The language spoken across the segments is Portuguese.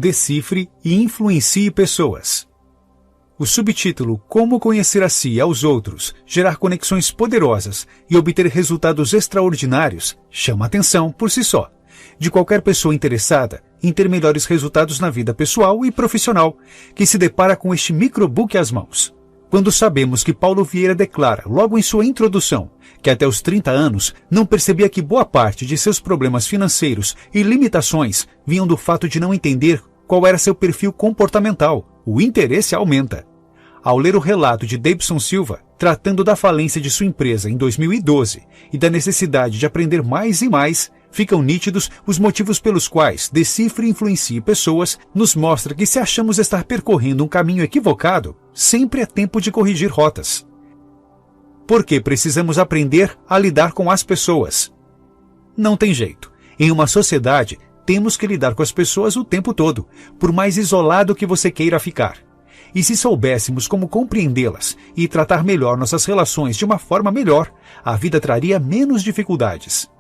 decifre e influencie pessoas. O subtítulo Como conhecer a si e aos outros, gerar conexões poderosas e obter resultados extraordinários chama a atenção por si só, de qualquer pessoa interessada em ter melhores resultados na vida pessoal e profissional, que se depara com este microbook às mãos. Quando sabemos que Paulo Vieira declara, logo em sua introdução, que até os 30 anos não percebia que boa parte de seus problemas financeiros e limitações vinham do fato de não entender qual era seu perfil comportamental, o interesse aumenta. Ao ler o relato de Davidson Silva, tratando da falência de sua empresa em 2012 e da necessidade de aprender mais e mais, ficam nítidos os motivos pelos quais Decifre e Influencie Pessoas nos mostra que se achamos estar percorrendo um caminho equivocado, sempre é tempo de corrigir rotas. Porque precisamos aprender a lidar com as pessoas. Não tem jeito. Em uma sociedade, temos que lidar com as pessoas o tempo todo, por mais isolado que você queira ficar. E se soubéssemos como compreendê-las e tratar melhor nossas relações de uma forma melhor, a vida traria menos dificuldades.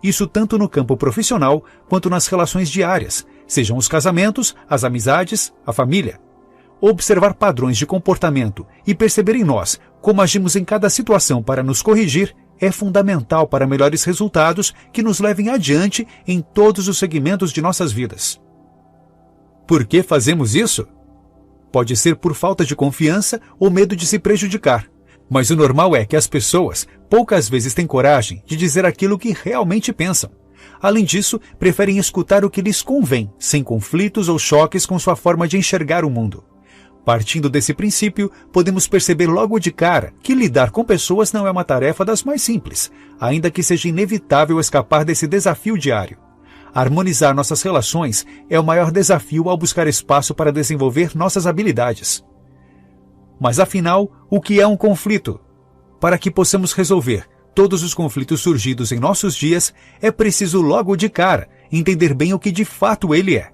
Isso tanto no campo profissional quanto nas relações diárias, sejam os casamentos, as amizades, a família. Observar padrões de comportamento e perceber em nós como agimos em cada situação para nos corrigir é fundamental para melhores resultados que nos levem adiante em todos os segmentos de nossas vidas. Por que fazemos isso? Pode ser por falta de confiança ou medo de se prejudicar. Mas o normal é que as pessoas poucas vezes têm coragem de dizer aquilo que realmente pensam. Além disso, preferem escutar o que lhes convém, sem conflitos ou choques com sua forma de enxergar o mundo. Partindo desse princípio, podemos perceber logo de cara que lidar com pessoas não é uma tarefa das mais simples, ainda que seja inevitável escapar desse desafio diário. Harmonizar nossas relações é o maior desafio ao buscar espaço para desenvolver nossas habilidades. Mas afinal, o que é um conflito? Para que possamos resolver todos os conflitos surgidos em nossos dias, é preciso logo de cara entender bem o que de fato ele é.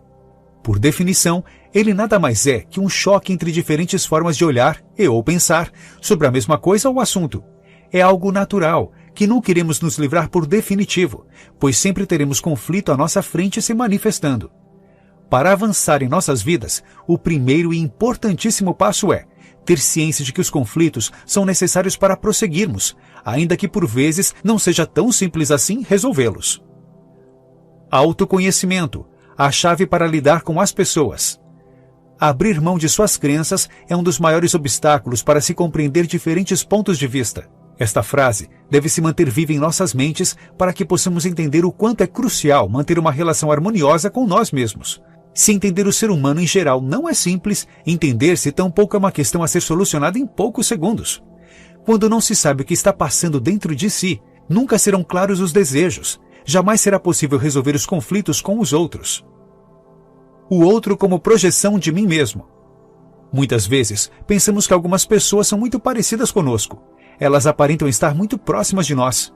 Por definição, ele nada mais é que um choque entre diferentes formas de olhar e ou pensar sobre a mesma coisa ou assunto. É algo natural, que não queremos nos livrar por definitivo, pois sempre teremos conflito à nossa frente se manifestando. Para avançar em nossas vidas, o primeiro e importantíssimo passo é ter ciência de que os conflitos são necessários para prosseguirmos, ainda que por vezes não seja tão simples assim resolvê-los. Autoconhecimento, a chave para lidar com as pessoas. Abrir mão de suas crenças é um dos maiores obstáculos para se compreender diferentes pontos de vista. Esta frase deve se manter viva em nossas mentes para que possamos entender o quanto é crucial manter uma relação harmoniosa com nós mesmos. Se entender o ser humano em geral não é simples, entender-se tampouco é uma questão a ser solucionada em poucos segundos. Quando não se sabe o que está passando dentro de si, nunca serão claros os desejos, jamais será possível resolver os conflitos com os outros. O outro como projeção de mim mesmo. Muitas vezes, pensamos que algumas pessoas são muito parecidas conosco. Elas aparentam estar muito próximas de nós.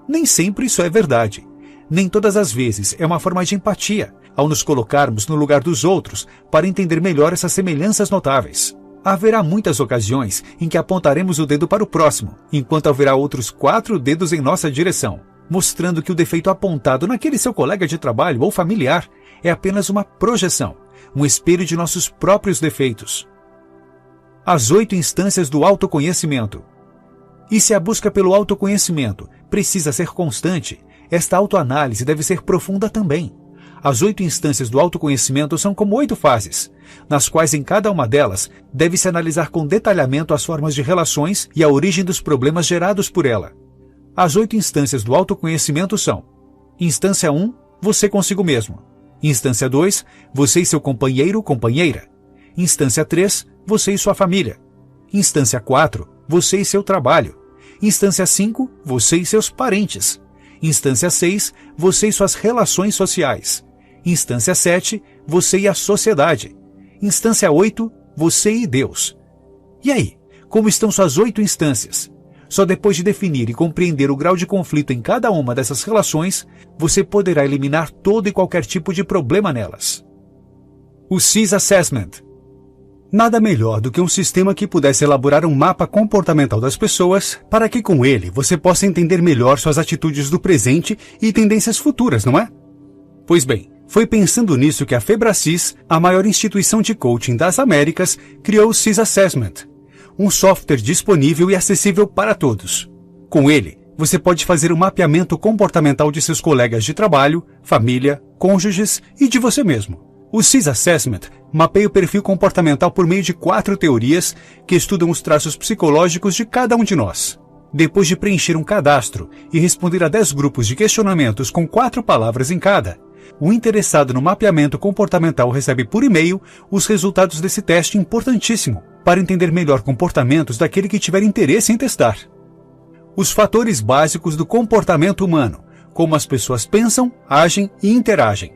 Nem sempre isso é verdade. Nem todas as vezes é uma forma de empatia, ao nos colocarmos no lugar dos outros para entender melhor essas semelhanças notáveis. Haverá muitas ocasiões em que apontaremos o dedo para o próximo, enquanto haverá outros 4 dedos em nossa direção, mostrando que o defeito apontado naquele seu colega de trabalho ou familiar é apenas uma projeção, um espelho de nossos próprios defeitos. As 8 instâncias do autoconhecimento. E se a busca pelo autoconhecimento precisa ser constante, esta autoanálise deve ser profunda também. As 8 instâncias do autoconhecimento são como 8 fases, nas quais em cada uma delas deve-se analisar com detalhamento as formas de relações e a origem dos problemas gerados por ela. As 8 instâncias do autoconhecimento são: Instância 1, você consigo mesmo. Instância 2, você e seu companheiro, companheira. Instância 3, você e sua família. Instância 4, você e seu trabalho. Instância 5, você e seus parentes. Instância 6, você e suas relações sociais. Instância 7, você e a sociedade. Instância 8, você e Deus. E aí, como estão suas 8 instâncias? Só depois de definir e compreender o grau de conflito em cada uma dessas relações, você poderá eliminar todo e qualquer tipo de problema nelas. O CIS Assessment. Nada melhor do que um sistema que pudesse elaborar um mapa comportamental das pessoas para que com ele você possa entender melhor suas atitudes do presente e tendências futuras, não é? Pois bem, Foi pensando nisso que a Febracis, a maior instituição de coaching das Américas, criou o CIS Assessment, um software disponível e acessível para todos. Com ele, você pode fazer o mapeamento comportamental de seus colegas de trabalho, família, cônjuges e de você mesmo. O CIS Assessment mapeia o perfil comportamental por meio de 4 teorias que estudam os traços psicológicos de cada um de nós. Depois de preencher um cadastro e responder a 10 grupos de questionamentos com 4 palavras em cada, o interessado no mapeamento comportamental recebe por e-mail os resultados desse teste importantíssimo para entender melhor comportamentos daquele que tiver interesse em testar. Os fatores básicos do comportamento humano, como as pessoas pensam, agem e interagem.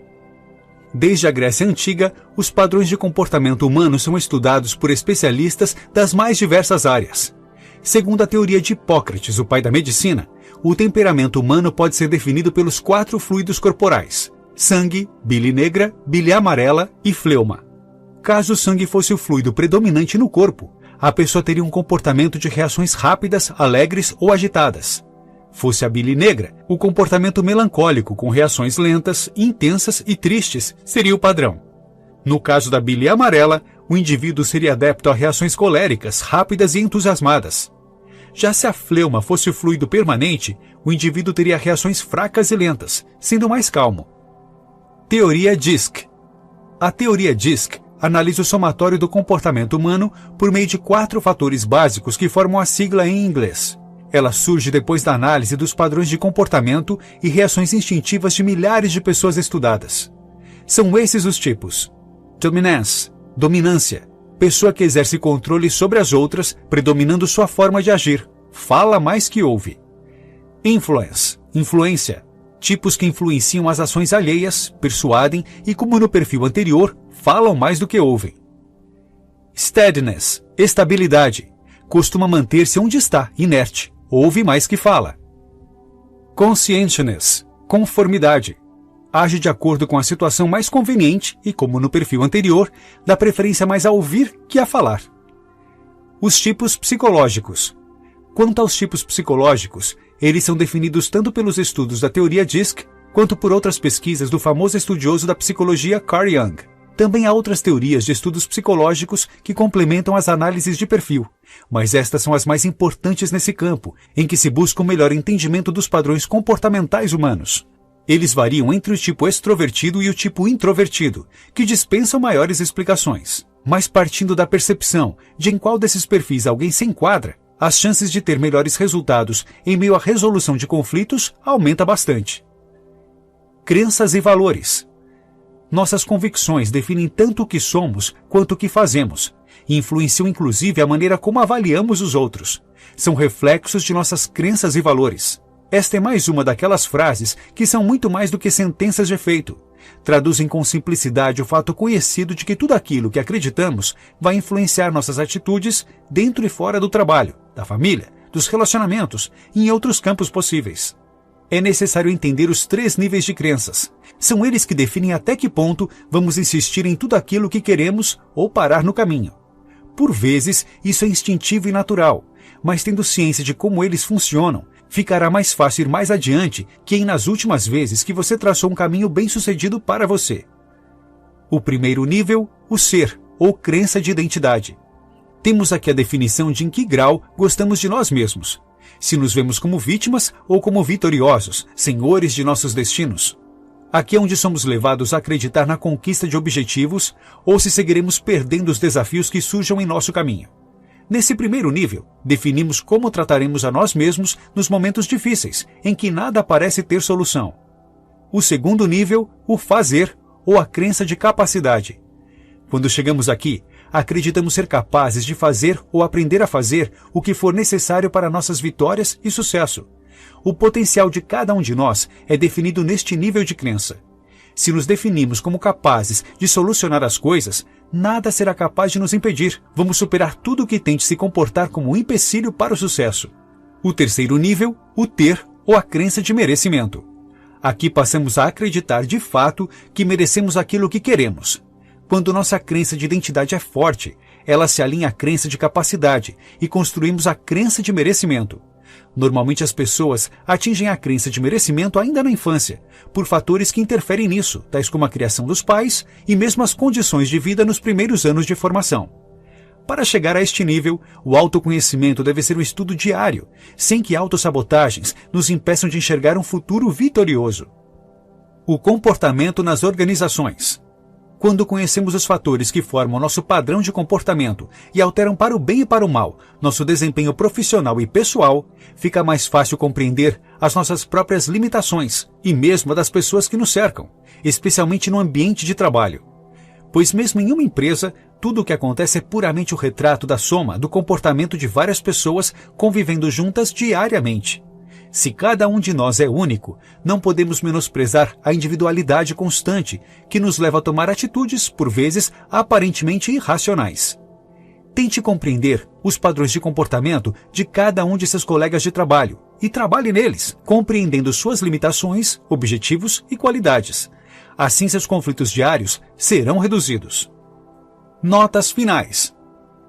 Desde a Grécia Antiga, os padrões de comportamento humano são estudados por especialistas das mais diversas áreas. Segundo a teoria de Hipócrates, o pai da medicina, o temperamento humano pode ser definido pelos 4 fluidos corporais: sangue, bile negra, bile amarela e fleuma. Caso o sangue fosse o fluido predominante no corpo, a pessoa teria um comportamento de reações rápidas, alegres ou agitadas. Fosse a bile negra, o comportamento melancólico com reações lentas, intensas e tristes seria o padrão. No caso da bile amarela, o indivíduo seria adepto a reações coléricas, rápidas e entusiasmadas. Já se a fleuma fosse o fluido permanente, o indivíduo teria reações fracas e lentas, sendo mais calmo. Teoria DISC. A teoria DISC analisa o somatório do comportamento humano por meio de 4 fatores básicos que formam a sigla em inglês. Ela surge depois da análise dos padrões de comportamento e reações instintivas de milhares de pessoas estudadas. São esses os tipos: dominance, dominância, pessoa que exerce controle sobre as outras, predominando sua forma de agir, fala mais que ouve. Influence, influência, tipos que influenciam as ações alheias, persuadem e, como no perfil anterior, falam mais do que ouvem. Steadiness, estabilidade, costuma manter-se onde está, inerte, ouve mais que fala. Conscientiousness, conformidade, age de acordo com a situação mais conveniente e, como no perfil anterior, dá preferência mais a ouvir que a falar. Os tipos psicológicos. Quanto aos tipos psicológicos, eles são definidos tanto pelos estudos da teoria DISC, quanto por outras pesquisas do famoso estudioso da psicologia Carl Jung. Também há outras teorias de estudos psicológicos que complementam as análises de perfil, mas estas são as mais importantes nesse campo, em que se busca um melhor entendimento dos padrões comportamentais humanos. Eles variam entre o tipo extrovertido e o tipo introvertido, que dispensam maiores explicações. Mas partindo da percepção de em qual desses perfis alguém se enquadra, as chances de ter melhores resultados em meio à resolução de conflitos aumenta bastante. Crenças e valores. Nossas convicções definem tanto o que somos quanto o que fazemos, e influenciam inclusive a maneira como avaliamos os outros. São reflexos de nossas crenças e valores. Esta é mais uma daquelas frases que são muito mais do que sentenças de efeito. Traduzem com simplicidade o fato conhecido de que tudo aquilo que acreditamos vai influenciar nossas atitudes dentro e fora do trabalho, da família, dos relacionamentos e em outros campos possíveis. É necessário entender os 3 níveis de crenças. São eles que definem até que ponto vamos insistir em tudo aquilo que queremos ou parar no caminho. Por vezes, isso é instintivo e natural, mas tendo ciência de como eles funcionam, ficará mais fácil ir mais adiante que em nas últimas vezes que você traçou um caminho bem-sucedido para você. O primeiro nível, o ser, ou crença de identidade. Temos aqui a definição de em que grau gostamos de nós mesmos. Se nos vemos como vítimas ou como vitoriosos, senhores de nossos destinos. Aqui é onde somos levados a acreditar na conquista de objetivos ou se seguiremos perdendo os desafios que surjam em nosso caminho. Nesse primeiro nível, definimos como trataremos a nós mesmos nos momentos difíceis, em que nada parece ter solução. O segundo nível, o fazer ou a crença de capacidade. Quando chegamos aqui, acreditamos ser capazes de fazer ou aprender a fazer o que for necessário para nossas vitórias e sucesso. O potencial de cada um de nós é definido neste nível de crença. Se nos definimos como capazes de solucionar as coisas, nada será capaz de nos impedir. Vamos superar tudo o que tente se comportar como um empecilho para o sucesso. O terceiro nível, o ter ou a crença de merecimento. Aqui passamos a acreditar de fato que merecemos aquilo que queremos. Quando nossa crença de identidade é forte, ela se alinha à crença de capacidade e construímos a crença de merecimento. Normalmente as pessoas atingem a crença de merecimento ainda na infância, por fatores que interferem nisso, tais como a criação dos pais e mesmo as condições de vida nos primeiros anos de formação. Para chegar a este nível, o autoconhecimento deve ser um estudo diário, sem que autossabotagens nos impeçam de enxergar um futuro vitorioso. O comportamento nas organizações. Quando conhecemos os fatores que formam nosso padrão de comportamento e alteram para o bem e para o mal nosso desempenho profissional e pessoal, fica mais fácil compreender as nossas próprias limitações e mesmo a das pessoas que nos cercam, especialmente no ambiente de trabalho. Pois mesmo em uma empresa, tudo o que acontece é puramente o retrato da soma do comportamento de várias pessoas convivendo juntas diariamente. Se cada um de nós é único, não podemos menosprezar a individualidade constante que nos leva a tomar atitudes, por vezes, aparentemente irracionais. Tente compreender os padrões de comportamento de cada um de seus colegas de trabalho e trabalhe neles, compreendendo suas limitações, objetivos e qualidades. Assim, seus conflitos diários serão reduzidos. Notas finais.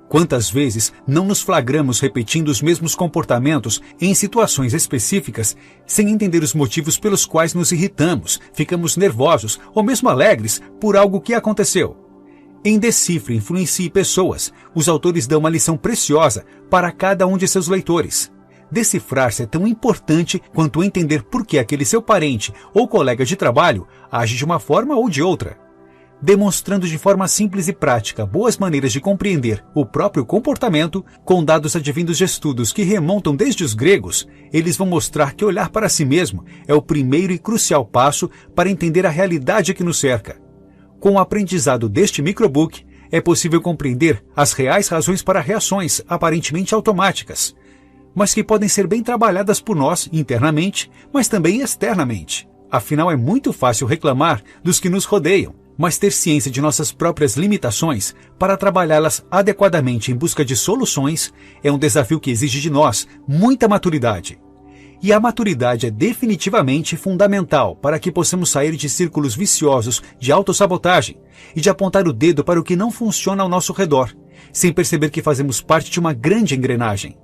Quantas vezes não nos flagramos repetindo os mesmos comportamentos em situações específicas, sem entender os motivos pelos quais nos irritamos, ficamos nervosos ou mesmo alegres por algo que aconteceu? Em Decifre e Influencie Pessoas, os autores dão uma lição preciosa para cada um de seus leitores. Decifrar-se é tão importante quanto entender por que aquele seu parente ou colega de trabalho age de uma forma ou de outra. Demonstrando de forma simples e prática boas maneiras de compreender o próprio comportamento, com dados advindos de estudos que remontam desde os gregos, eles vão mostrar que olhar para si mesmo é o primeiro e crucial passo para entender a realidade que nos cerca. Com o aprendizado deste microbook, é possível compreender as reais razões para reações aparentemente automáticas, mas que podem ser bem trabalhadas por nós internamente, mas também externamente. Afinal, é muito fácil reclamar dos que nos rodeiam, mas ter ciência de nossas próprias limitações para trabalhá-las adequadamente em busca de soluções é um desafio que exige de nós muita maturidade. E a maturidade é definitivamente fundamental para que possamos sair de círculos viciosos de autossabotagem e de apontar o dedo para o que não funciona ao nosso redor, sem perceber que fazemos parte de uma grande engrenagem.